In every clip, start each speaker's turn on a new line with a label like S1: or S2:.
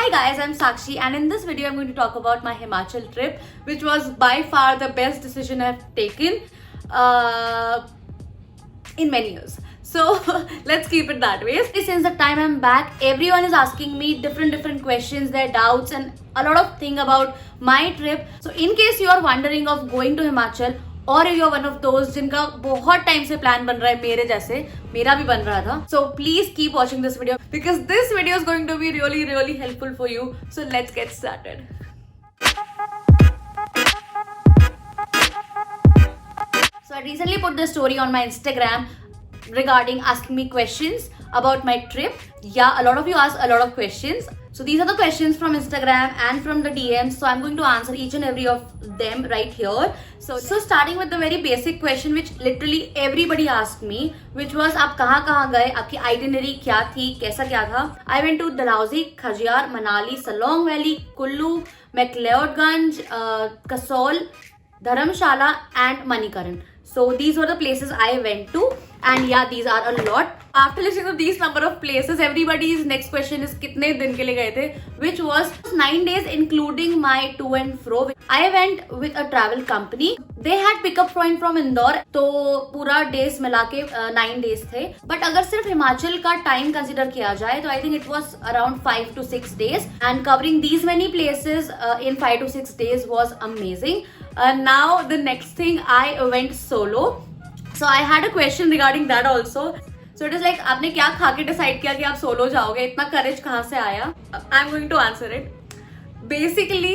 S1: Hi guys, I'm Sakshi and in this video I'm going to talk about my Himachal trip, which was by far the best decision I've taken in many years. So let's keep it that way. Since the time I'm back, everyone is asking me different questions, their doubts and a lot of things about my trip. So in case you are wondering of going to Himachal, और you are one of दोस्त जिनका बहुत time से plan बन रहा है मेरे जैसे, मेरा भी बन रहा था, so please keep watching this video because this video is going to be really helpful for you. So let's get started. So I recently put this story on my Instagram regarding asking me questions about my trip. Yeah, a lot of you asked a lot of questions. So these are the questions from Instagram and from the DMs. So I'm going to answer each and every of them right here. So starting with the very basic question which literally everybody asked me, which was आप कहाँ गए, आपकी itinerary क्या थी, कैसा क्या था. I went to Dalhousie, Khajjar, Manali, Salong Valley, Kullu, McLeodganj, Kasol, Dharamshala and Manikaran. So these were the places I went to, and yeah, these are a lot. After listening to these number of places, everybody's next question is कितने दिन के लिए गए थे, which was 9 days including my to and fro. I went with a travel company. They had pickup point from Indore, तो पूरा days मिला के 9 days थे. But अगर सिर्फ हिमाचल का time consider किया जाए तो I think it was around 5 to 6 days, and covering these many places in 5 to 6 days was amazing. Now the next thing, I went solo. So I had a question regarding that also. So it is like, आपने क्या खा के decide किया कि आप solo जाओगे? इतना courage कहाँ से आया? I'm going to answer it. Basically,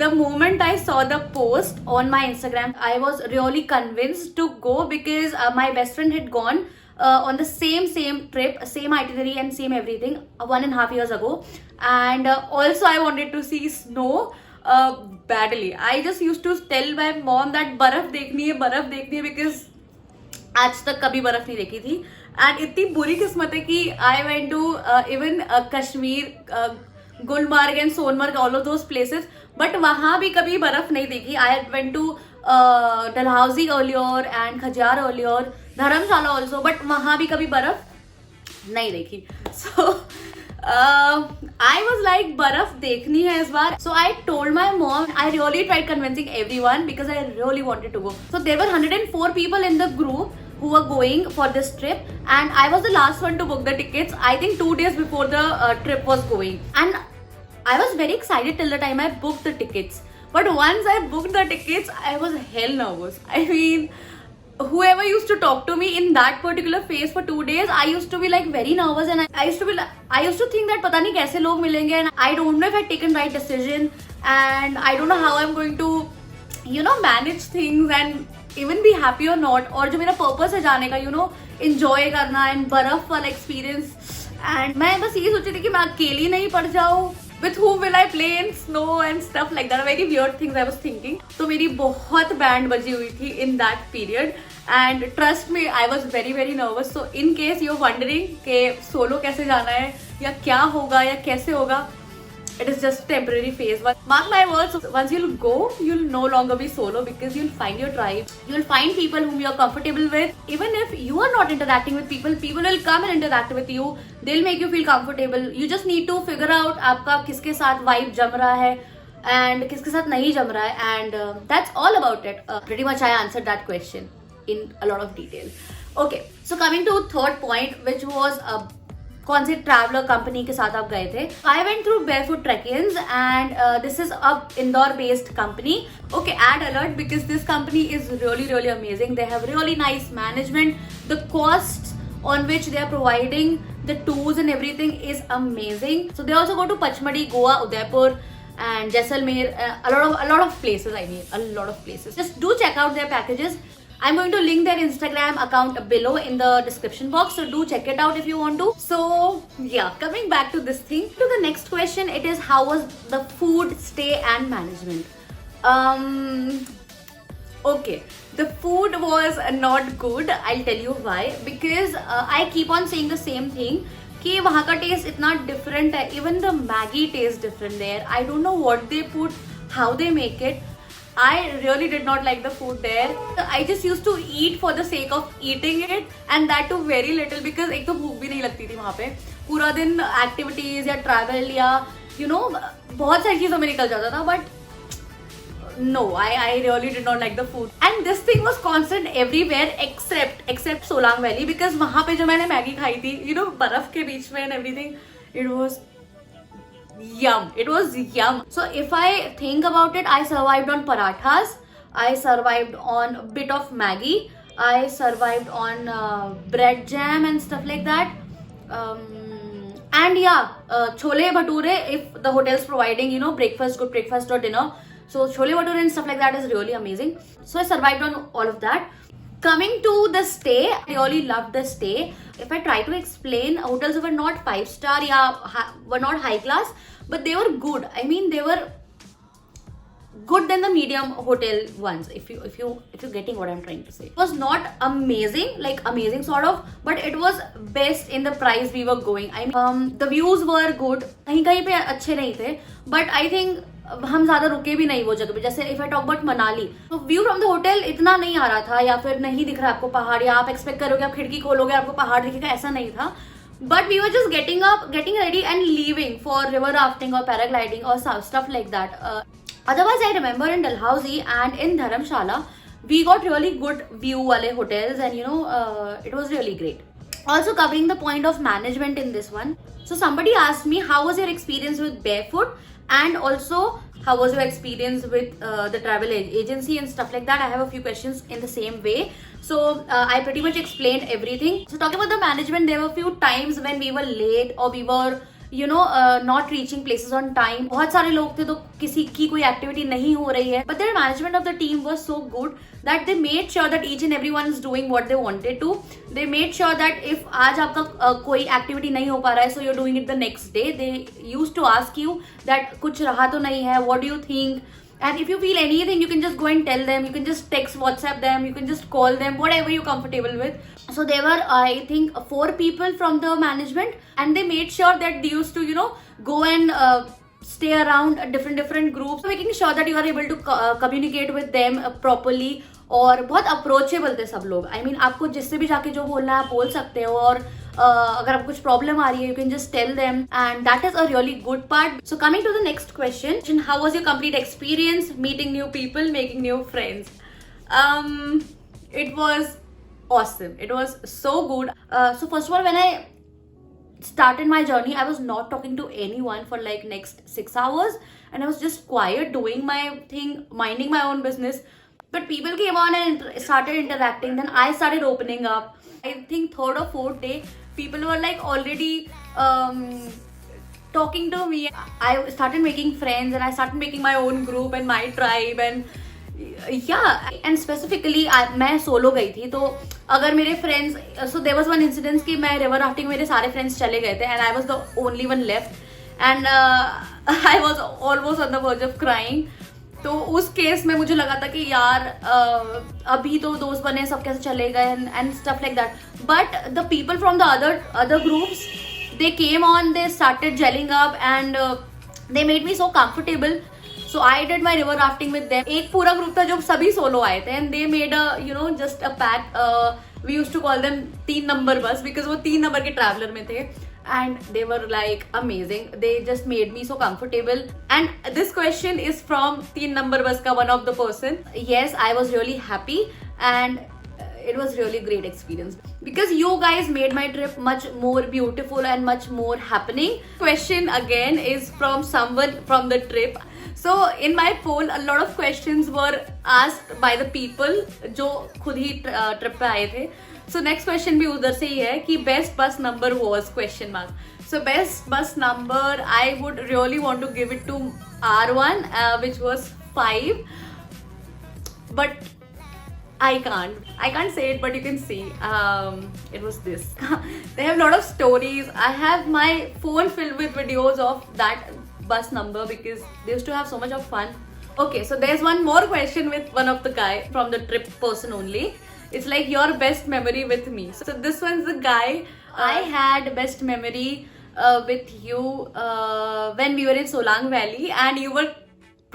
S1: the moment I saw the post on my Instagram, I was really convinced to go because my best friend had gone on the same trip, same itinerary and same everything 1.5 years ago. And also I wanted to see snow badly. I just used to tell my mom that बर्फ देखनी है because आज तक कभी बर्फ नहीं देखी थी. एंड इतनी बुरी किस्मत है कि I went to even Kashmir, Gulmarg and Sonmarg, all of those places, but वहां भी कभी बर्फ नहीं देखी. I went to Dalhousie earlier and Khajjiar earlier, Dharamshala also, but वहां भी कभी बर्फ नहीं देखी. सो I was like, बर्फ देखनी है इस बार. So I told my mom. I really tried convincing everyone because I really wanted to go. So there were 104 people in the group who were going for this trip, and I was the last one to book the tickets. I think 2 days before the trip was going, and I was very excited till the time I booked the tickets. But once I booked the tickets, I was hell nervous. I mean, whoever used to talk to me in that particular phase for 2 days, I used to be like very nervous, and I used to think that पता नहीं कैसे लोग मिलेंगे, and I don't know if I taken right decision, and I don't know how I'm going to, you know, manage things and even be happy or not. और जो मेरा purpose है जाने का, you know, enjoy करना and बर्फ वाला experience, and मैं बस ये सोची थी कि मैं अकेली नहीं पड़ जाऊँ. With whom will I play in snow and stuff like that? Very weird things I was thinking. तो मेरी बहुत बैंड बजी हुई थी in that period, and trust me, I was very nervous. So in case you're wondering कि solo कैसे जाना है या क्या होगा या कैसे होगा, it is just temporary phase. But mark my words, once you'll go, you'll no longer be solo because you'll find your tribe. You'll find people whom you're comfortable with. Even if you are not interacting with people, people will come and interact with you. They'll make you feel comfortable. You just need to figure out आपका किसके साथ vibe जम रहा है and किसके साथ नहीं जम रहा है, and that's all about it. Pretty much I answered that question in a lot of detail. Okay, so coming to third point, which was कौन से ट्रैवलर कंपनी के साथ आप गए थे. I went through Barefoot Trekkies, and this is a Indore based company. Okay, ad alert because this company is really amazing. They have really nice management. The costs on which they are providing the tours and everything is amazing. So they also go to Pachmadi, Goa, Udaipur and Jaisalmer, a lot of places. I mean, a lot of places. Just do check out their packages. I'm going to link their Instagram account below in the description box, so do check it out if you want to. So yeah, coming back to this thing, to the next question, it is how was the food, stay and management. Okay, the food was not good. I'll tell you why. Because I keep on saying the same thing कि वहाँ का test इतना different है. Even the Maggi taste different there. I don't know what they put, how they make it. I really did not like the food there. I just used to eat for the sake of eating it, and that too very little because एक तो भूख भी नहीं लगती थी वहाँ पे. पूरा दिन एक्टिविटीज या ट्रैवल या you know, बहुत सारी चीज़ों में निकल जाता था, but no, I really did not like the food. And this thing was constant everywhere except Solang Valley, because वहाँ पे जो मैंने मैगी खाई थी, you know, बर्फ के बीच में and everything, it was yum. It was yum. So if I think about it, I survived on parathas, I survived on a bit of Maggi, I survived on bread jam and stuff like that. And yeah, chole bhature, if the hotel's providing, you know, breakfast, good breakfast or dinner. So chole bhature and stuff like that is really amazing. So I survived on all of that. Coming to the stay, I really loved the stay. If I try to explain, hotels were not 5-star, were not high class, but they were good. I mean, they were good than the medium hotel ones, if you're getting what I'm trying to say. It was not amazing, like amazing sort of, but it was best in the price we were going. I mean, the views were good, कहीं कहीं पे अच्छे नहीं थे, but I think हम ज्यादा रुके भी नहीं वो जगह पे. जैसे if I talk about Manali, तो व्यू फ्रॉम द होटल इतना नहीं आ रहा था, या फिर नहीं दिख रहा आपको पहाड़, या आप एक्सपेक्ट करोगे आप खिड़की खोलोगे आपको पहाड़ दिखेगा, ऐसा नहीं था. But we were just getting ready and leaving for river rafting or paragliding or stuff like that. Otherwise, I remember in Dalhousie and in Dharamshala, we got really good view wale hotels, and you know, it was really great. Also covering the point of management in this one. So somebody asked me, how was your experience with Barefoot, and also how was your experience with the travel agency and stuff like that. I have a few questions in the same way. So I pretty much explained everything. So talking about the management, there were a few times when we were late or we were, you know, not reaching places on time. बहुत सारे लोग थे तो किसी की कोई activity नहीं हो रही है. But their management of the team was so good that they made sure that each and everyone is doing what they wanted to. They made sure that if आज आपका कोई activity नहीं हो पा रहा है, so you're doing it the next day. They used to ask you that कुछ रहा तो नहीं है, what do you think? And if you feel anything, you can just go and tell them. You can just text, WhatsApp them. You can just call them, whatever you're comfortable with. So there were, I think, 4 people from the management, and they made sure that they used to, you know, go and stay around different groups, making sure that you are able to communicate with them properly. और बहुत approachable थे सब लोग. I mean आपको जिससे भी जाके जो बोलना है आप बोल सकते हो, और अगर आपको कुछ प्रॉब्लम आ रही है, you can just tell them, and that is a really good part. So coming to the next question, how was your complete experience meeting new people, making new friends? It was awesome. It was so good. So first of all, when I started my journey, I was not talking to anyone for like next 6 hours, and I was just quiet, doing my thing, minding my own business. But people came on and started interacting. Then I started opening up. I think 3rd or 4th day, people were like already talking to me. I started making friends, and I started making my own group and my tribe, and yeah. And specifically, मैं solo गई थी, तो अगर मेरे friends, so there was one incident कि मैं river rafting मेरे सारे friends चले गए थे, and I was the only one left, and I was almost on the verge of crying. तो उस केस में मुझे लगा था कि यार अभी तो दोस्त बने, सब कैसे चले गए, and stuff like that. But the people from the other groups, they came on, they started gelling up, and they made me so comfortable. So I did my river rafting with them. एक पूरा group था जो सभी solo आए थे, and they made a, you know, just a pack. We used to call them 3 number bus, because वो 3 number के traveller में थे. And they were like amazing. They just made me so comfortable. And this question is from 3 number bus ka one of the person. Yes, I was really happy, and it was really great experience because you guys made my trip much more beautiful and much more happening. Question again is from someone from the trip. So in my poll, a lot of questions were asked by the people जो खुद ही trip पे आए थे. So next question भी उधर से ही है कि best bus number was question mark. So best bus number, I would really want to give it to R1, which was 5. But I can't say it, but you can see. It was this. They have a lot of stories. I have my phone filled with videos of that bus number because they used to have so much of fun. Okay, so there's one more question with one of the guy from the trip person only. It's like your best memory with me. So this one's the guy. I had best memory with you when we were in Solang Valley and you were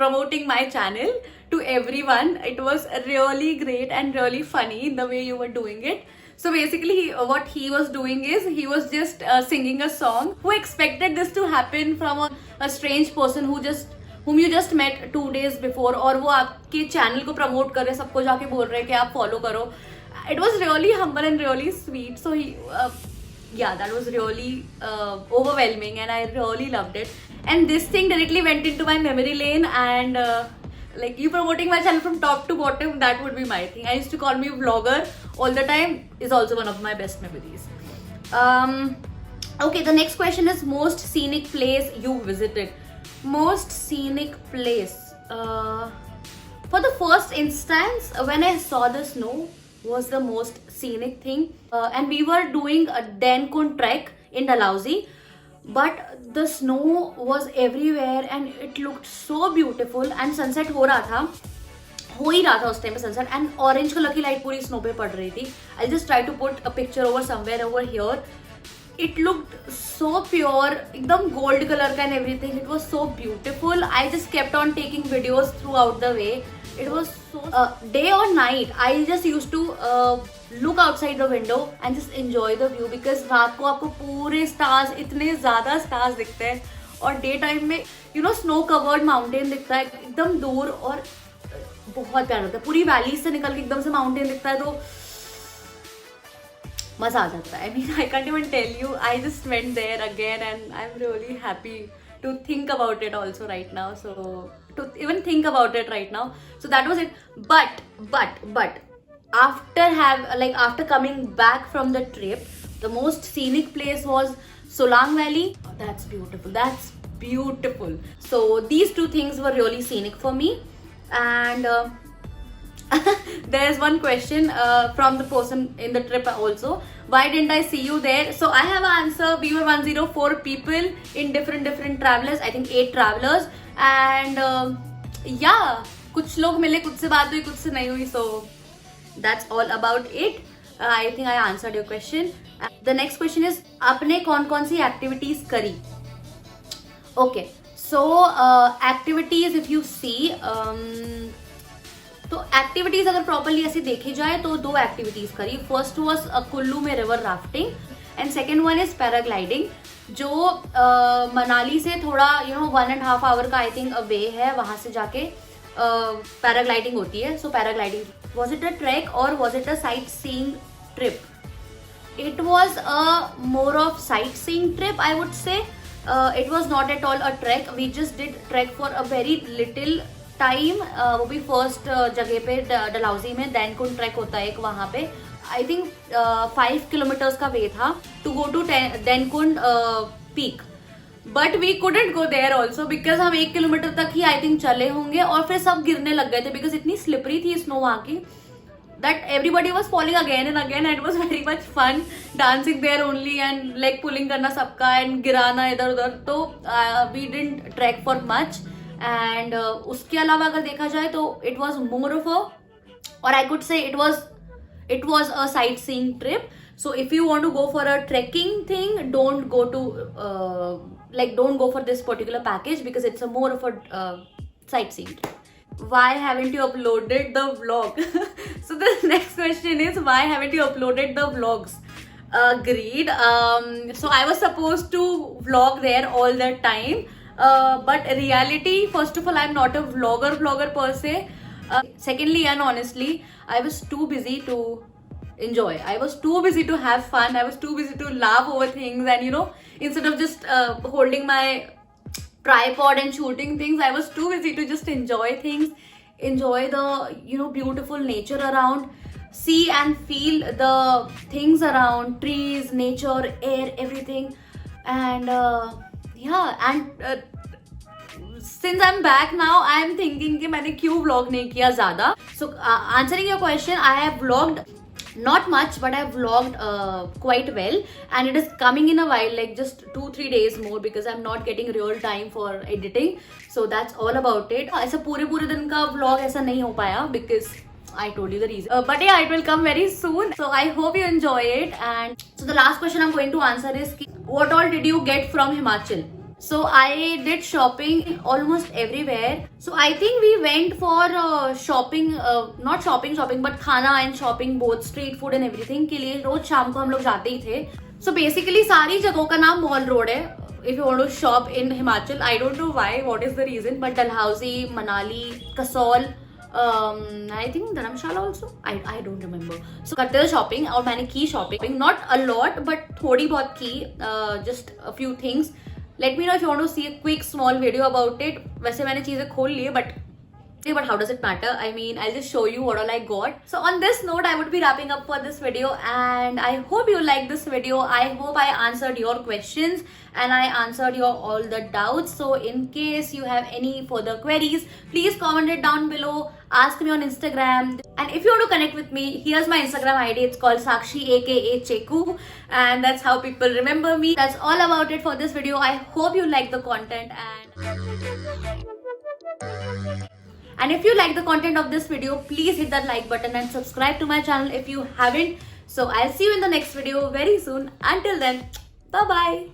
S1: promoting my channel to everyone. It was really great and really funny the way you were doing it. So basically, what he was doing is he was just singing a song. Who expected this to happen from a strange person whom you just met 2 days before, और वो आपके channel को promote कर रहे हैं, सबको जाके बोल रहे हैं कि आप फॉलो करो. It was really humble and really sweet. So that was really overwhelming, and I really loved it. And this thing directly went into my memory lane, and like you promoting my channel from top to bottom, that would be my thing. I used to call me vlogger all the time, is also one of my best memories. Okay, the next question is most scenic place you visited. Most scenic place. For the first instance, when I saw the snow, was the most scenic thing. And we were doing a Dankund trek in Dalhousie, but the snow was everywhere and it looked so beautiful. And sunset हो ही रहा था उस time पे sunset, and orange color की light पूरी snow पे पड़ रही थी. I'll just try to put a picture over somewhere over here. It looked so pure, एकदम gold color का and everything. It was so beautiful. I just kept on taking videos throughout the way. It was so day or night, I just used to look outside the window and just enjoy the view, because रात को आपको पूरे stars, इतने ज़्यादा stars दिखते हैं, और day time में snow covered mountain दिखता है एकदम दूर, और बहुत प्यारा लगता है. पूरी वैली से निकल के एकदम से माउंटेन दिखता है, तो मजा आ जाता है. I mean, I can't even tell you. I just went there again, and I'm really happy to think about it also right now. So to even think about it right now. So that was it. But after coming back from the trip, the most scenic place was Solang Valley. Oh, that's beautiful. So these two things were really scenic for me. And there's one question from the person in the trip also. Why didn't I see you there? So I have an answer. We were 104 people in different travelers. I think 8 travelers. And कुछ लोग मिले, कुछ से बात हुई, कुछ से नहीं हुई. So that's all about it. I think I answered your question. The next question is आपने कौन सी activities करी? Okay. So activities, if you see, तो एक्टिविटीज अगर प्रॉपरली ऐसे देखी जाए तो 2 एक्टिविटीज करी. फर्स्ट वॉज कुल्लू में river rafting, and second one is paragliding, जो मनाली से थोड़ा 1.5 आवर का आई थिंक वे है. वहां से जाके पैराग्लाइडिंग होती है. So paragliding, was it a trek or was it a sightseeing trip? It was a more of sightseeing trip, I would say. It was not at all a trek. We just did trek for a very little time. वो भी first जगह पे डलहौजी में दैनकुंड track होता है एक, वहाँ पे आई थिंक 5 किलोमीटर्स का वे था to go to Dainkund peak. But we couldn't go there also because हम 1 किलोमीटर तक ही आई थिंक चले होंगे और फिर सब गिरने लग गए थे बिकॉज इतनी स्लिपरी थी स्नो वहाँ की that everybody was falling again and again. It was very much fun dancing there only and leg pulling करना सबका and गिराना इधर उधर. तो we didn't trek for much. And उसके अलावा अगर देखा जाए तो it was more of a, or I could say it was a sightseeing trip. So if you want to go for a trekking thing, don't go for this particular package because it's a more of a sightseeing trip. Why haven't you uploaded the vlog? So the next question is, why haven't you uploaded the vlogs? Agreed. So I was supposed to vlog there all the time. But reality, first of all, I'm not a vlogger per se. Secondly and honestly, I was too busy to enjoy. I was too busy to have fun. I was too busy to laugh over things, and instead of just holding my tripod and shooting things, I was too busy to just enjoy things, enjoy the beautiful nature around, see and feel the things around, trees, nature, air, everything. And since I'm back now, I am thinking कि मैंने क्यों vlog नहीं किया ज़्यादा. So answering your question, I have vlogged not much, but I have vlogged quite well, and it is coming in a while, like just 2-3 days more, because I'm not getting real time for editing. So that's all about it. ऐसा पूरे दिन का vlog ऐसा नहीं हो पाया because I told you the reason. But yeah, it will come very soon. So I hope you enjoy it. And so the last question I'm going to answer is, what all did you get from Himachal? So I did shopping almost everywhere. So I think we went for shopping, not shopping, but खाना and shopping, both street food and everything के लिए रोज शाम को हम लोग जाते ही थे. So basically सारी जगहों का नाम मॉल रोड है. If you want to shop in Himachal, I don't know why, what is the reason, but Dalhousie, Manali, Kasol, I think Dharamshala also. I don't remember. So करते थे shopping और मैंने की shopping, not a lot, but थोड़ी बहुत की, just a few things. Let me know if you want to see a quick small video about it. वैसे मैंने चीजें खोल ली है, but how does it matter? I mean, I'll just show you what all I got. So on this note, I would be wrapping up for this video, and I hope you liked this video. I hope I answered your questions and I answered your all the doubts. So in case you have any further queries, please comment it down below. Ask me on Instagram. And if you want to connect with me, here's my Instagram ID. It's called Sakshi aka Cheku, and that's how people remember me. That's all about it for this video. I hope you like the content, and if you like the content of this video, please hit that like button and subscribe to my channel if you haven't. So I'll see you in the next video very soon. Until then, bye bye.